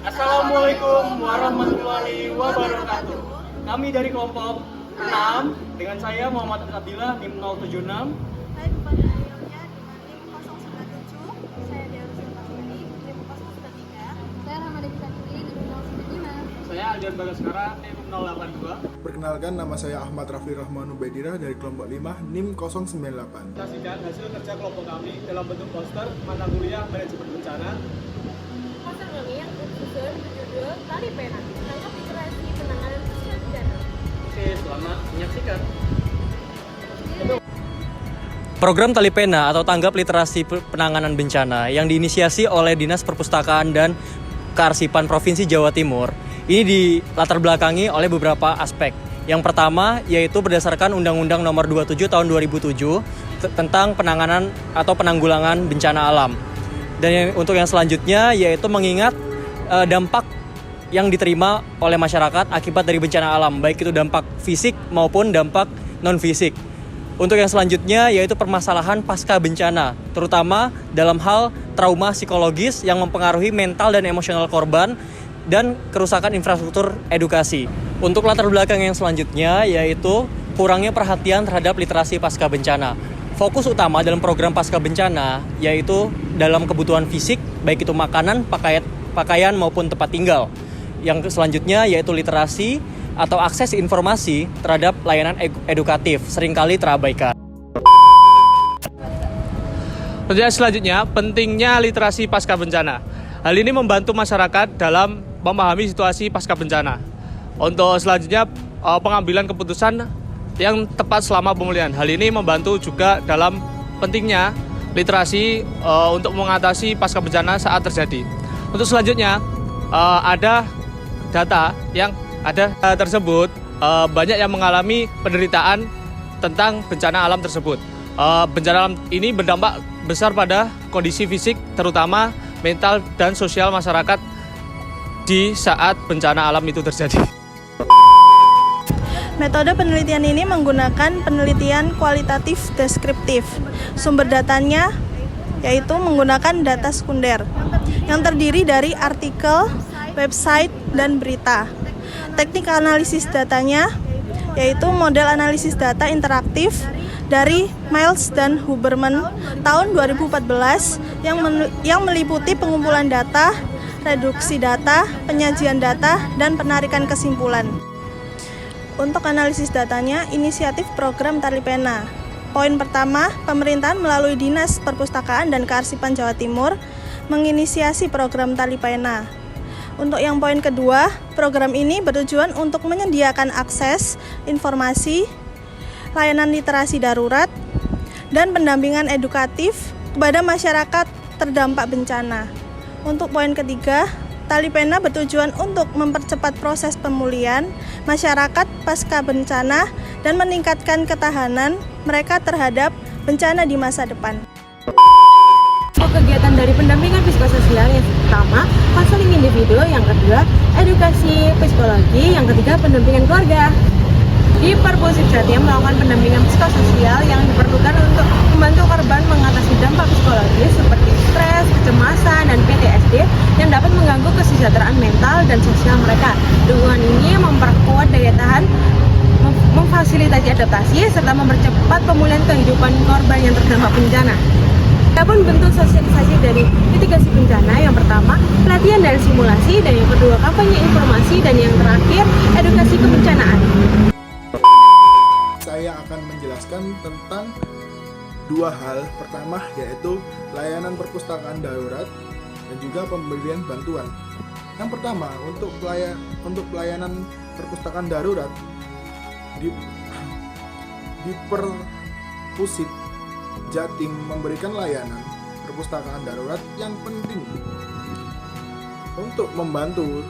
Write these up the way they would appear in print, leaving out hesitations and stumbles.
Assalamualaikum warahmatullahi wabarakatuh. Kami dari kelompok 6 dengan saya Muhammad Abdillah NIM 076. Saya Bupati Ayamnya dengan NIM 097. Saya Dewa Silvasari NIM 093. Saya Ramadhan Sakti NIM 095. Saya Aldian Bagaskara NIM 082. Perkenalkan, nama saya Ahmad Raffi Rahman Ubaidillah dari kelompok 5 NIM 098. Saksikan hasil kerja kelompok kami dalam bentuk poster mata kuliah manajemen bencana. Poster kami yang tersusun berjudul Tali Pena, tangkap literasi penanganan bencana. Oke, selamat menyaksikan. Program Tali Pena atau Tanggap Literasi Penanganan Bencana yang diinisiasi oleh Dinas Perpustakaan dan Kearsipan Provinsi Jawa Timur ini dilatar belakangi oleh beberapa aspek. Yang pertama yaitu berdasarkan Undang-Undang Nomor 27 Tahun 2007 tentang penanganan atau penanggulangan bencana alam. Dan untuk yang selanjutnya yaitu mengingat dampak yang diterima oleh masyarakat akibat dari bencana alam, baik itu dampak fisik maupun dampak non-fisik. Untuk yang selanjutnya yaitu permasalahan pasca bencana, terutama dalam hal trauma psikologis yang mempengaruhi mental dan emosional korban dan kerusakan infrastruktur edukasi. Untuk latar belakang yang selanjutnya yaitu kurangnya perhatian terhadap literasi pasca bencana. Fokus utama dalam program pasca bencana yaitu dalam kebutuhan fisik, baik itu makanan, pakaian maupun tempat tinggal. Yang selanjutnya yaitu literasi atau akses informasi terhadap layanan edukatif seringkali terabaikan. Selanjutnya, pentingnya literasi pasca bencana. Hal ini membantu masyarakat dalam memahami situasi pasca bencana. Untuk selanjutnya, pengambilan keputusan yang tepat selama pemulihan. Hal ini membantu juga dalam pentingnya literasi untuk mengatasi pasca bencana saat terjadi. Untuk selanjutnya, ada data yang ada tersebut banyak yang mengalami penderitaan tentang bencana alam tersebut. Bencana alam ini berdampak besar pada kondisi fisik, terutama mental dan sosial masyarakat di saat bencana alam itu terjadi. Metode penelitian ini menggunakan penelitian kualitatif deskriptif. Sumber datanya yaitu menggunakan data sekunder yang terdiri dari artikel, website, dan berita. Teknik analisis datanya yaitu model analisis data interaktif dari Miles dan Huberman tahun 2014 yang meliputi pengumpulan data, reduksi data, penyajian data, dan penarikan kesimpulan. Untuk analisis datanya, inisiatif program Tali Pena. Poin pertama, pemerintahan melalui Dinas Perpustakaan dan Kearsipan Jawa Timur menginisiasi program Tali Pena. Untuk yang poin kedua, program ini bertujuan untuk menyediakan akses informasi, layanan literasi darurat, dan pendampingan edukatif kepada masyarakat terdampak bencana. Untuk poin ketiga, Tali Pena bertujuan untuk mempercepat proses pemulihan masyarakat pasca bencana dan meningkatkan ketahanan mereka terhadap bencana di masa depan. Kegiatan dari pendampingan psikososial yang pertama, konseling individu, yang kedua, edukasi psikologi, yang ketiga, pendampingan keluarga. Di Perpusip Jatim melakukan pendampingan psikososial yang diperlukan untuk membantu korban mengatasi dampak psikologis seperti stres, kecemasan, dan PTSD yang dapat mengganggu kesejahteraan mental dan sosial mereka. Dukungan ini memperkuat daya tahan, memfasilitasi adaptasi, serta mempercepat pemulihan kehidupan korban yang terdampak bencana. Adapun bentuk sosialisasi dari mitigasi bencana, yang pertama, pelatihan dan simulasi, dan yang kedua, kampanye informasi, dan yang terakhir, edukasi kebencanaan. Saya akan menjelaskan tentang dua hal. Pertama yaitu layanan perpustakaan darurat dan juga pemberian bantuan. Yang pertama, untuk pelayanan perpustakaan darurat di Perpusip Jatim memberikan layanan perpustakaan darurat yang penting untuk membantu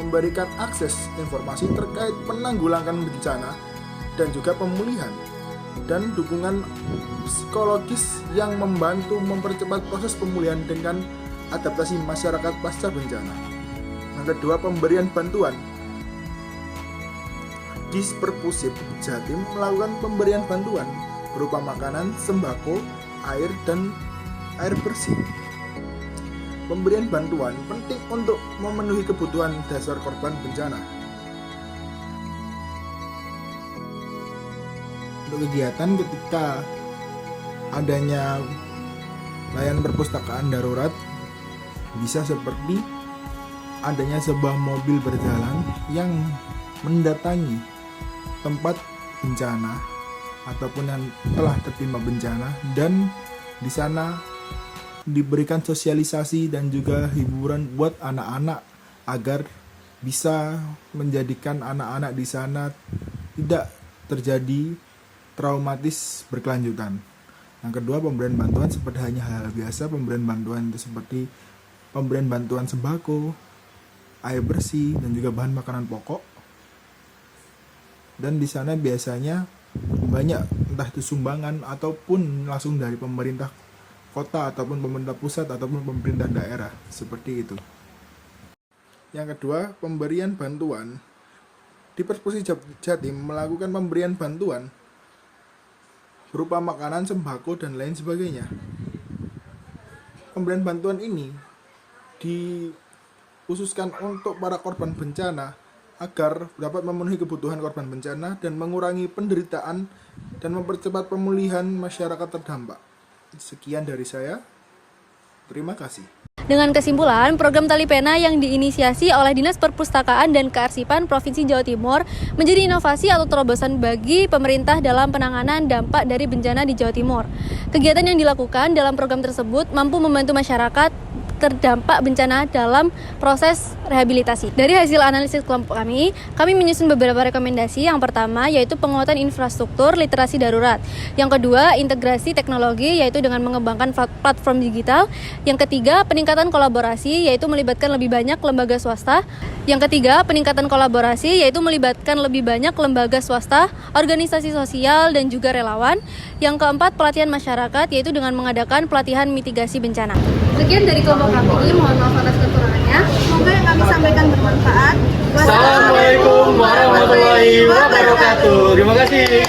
memberikan akses informasi terkait penanggulangan bencana dan juga pemulihan dan dukungan psikologis yang membantu mempercepat proses pemulihan dengan adaptasi masyarakat pasca bencana. Yang kedua, pemberian bantuan. Disperpusip Jatim melakukan pemberian bantuan berupa makanan, sembako, air, dan air bersih. Pemberian bantuan penting untuk memenuhi kebutuhan dasar korban bencana. Untuk kegiatan ketika adanya layanan perpustakaan darurat bisa seperti adanya sebuah mobil berjalan yang mendatangi tempat bencana ataupun yang telah tertimpa bencana, dan di sana diberikan sosialisasi dan juga hiburan buat anak-anak agar bisa menjadikan anak-anak di sana tidak terjadi traumatis berkelanjutan. Yang kedua, pemberian bantuan seperti hanya hal biasa. Pemberian bantuan itu seperti pemberian bantuan sembako, air bersih, dan juga bahan makanan pokok. Dan di sana biasanya banyak entah itu sumbangan ataupun langsung dari pemerintah kota ataupun pemerintah pusat ataupun pemerintah daerah, seperti itu. Yang kedua, pemberian bantuan. Di Perpusi Jatim melakukan pemberian bantuan berupa makanan, sembako, dan lain sebagainya. Pemberian bantuan ini dikhususkan untuk para korban bencana agar dapat memenuhi kebutuhan korban bencana dan mengurangi penderitaan dan mempercepat pemulihan masyarakat terdampak. Sekian dari saya. Terima kasih. Dengan kesimpulan, program Tali Pena yang diinisiasi oleh Dinas Perpustakaan dan Kearsipan Provinsi Jawa Timur menjadi inovasi atau terobosan bagi pemerintah dalam penanganan dampak dari bencana di Jawa Timur. Kegiatan yang dilakukan dalam program tersebut mampu membantu masyarakat terdampak bencana dalam proses rehabilitasi. Dari hasil analisis kelompok kami menyusun beberapa rekomendasi. Yang pertama yaitu penguatan infrastruktur literasi darurat. Yang kedua, integrasi teknologi yaitu dengan mengembangkan platform digital. Yang ketiga, peningkatan kolaborasi yaitu melibatkan lebih banyak lembaga swasta. Yang ketiga, peningkatan kolaborasi yaitu melibatkan lebih banyak lembaga swasta, organisasi sosial, dan juga relawan. Yang keempat, pelatihan masyarakat yaitu dengan mengadakan pelatihan mitigasi bencana. Sekian dari kelompok kami, mohon maaf atas kekurangannya. Semoga yang kami sampaikan bermanfaat. Assalamualaikum warahmatullahi wabarakatuh. Terima kasih.